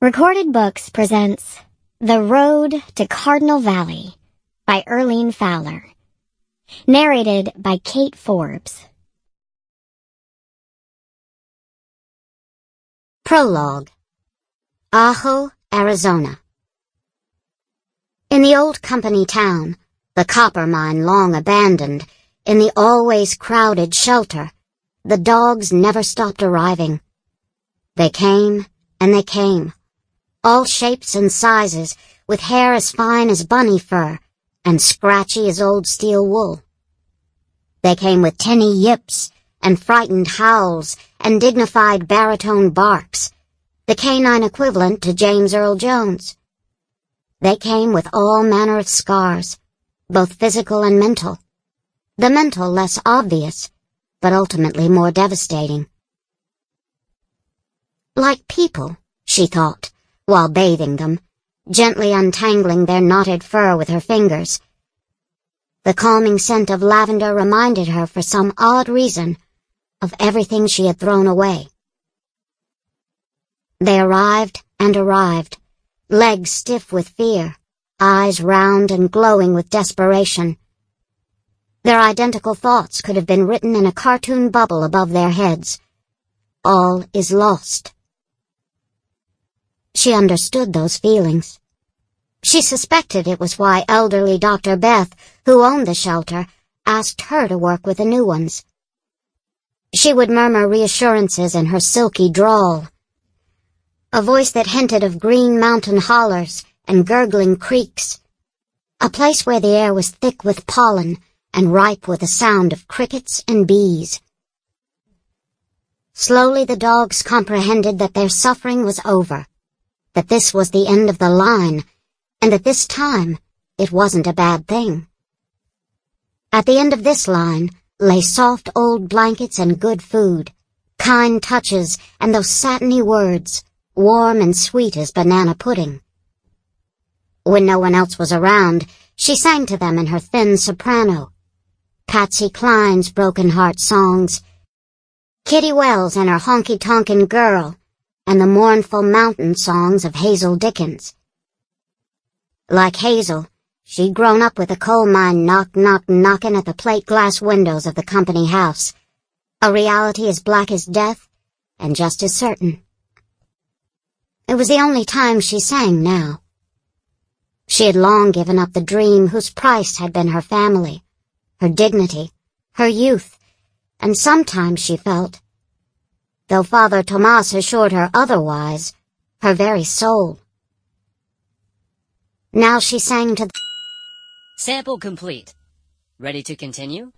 Recorded Books presents The Road to Cardinal Valley by Earlene Fowler. Narrated by Kate Forbes. Prologue. Ajo, Arizona. In the old company town, the copper mine long abandoned, in the always crowded shelter, the dogs never stopped arriving. They came, and they came. All shapes and sizes, with hair as fine as bunny fur, and scratchy as old steel wool. They came with tinny yips, and frightened howls, and dignified baritone barks, the canine equivalent to James Earl Jones. They came with all manner of scars, both physical and mental, the mental less obvious, but ultimately more devastating. Like people, she thought, while bathing them, gently untangling their knotted fur with her fingers. The calming scent of lavender reminded her, for some odd reason, of everything she had thrown away. They arrived and arrived, legs stiff with fear, eyes round and glowing with desperation. Their identical thoughts could have been written in a cartoon bubble above their heads. All is lost. She understood those feelings. She suspected it was why elderly Dr. Beth, who owned the shelter, asked her to work with the new ones. She would murmur reassurances in her silky drawl, a voice that hinted of green mountain hollers and gurgling creeks, a place where the air was thick with pollen and ripe with the sound of crickets and bees. Slowly the dogs comprehended that their suffering was over, that this was the end of the line, and that this time it wasn't a bad thing. At the end of this line lay soft old blankets and good food, kind touches and those satiny words, warm and sweet as banana pudding. When no one else was around, she sang to them in her thin soprano, Patsy Cline's broken heart songs, Kitty Wells and her honky-tonkin' girl, and the mournful mountain songs of Hazel Dickens. Like Hazel, she'd grown up with a coal mine knocking at the plate glass windows of the company house, a reality as black as death and just as certain. It was the only time she sang now. She had long given up the dream whose price had been her family, her dignity, her youth, and sometimes she felt, though Father Tomas assured her otherwise, her very soul. Now she sang to Sample complete. Ready to continue?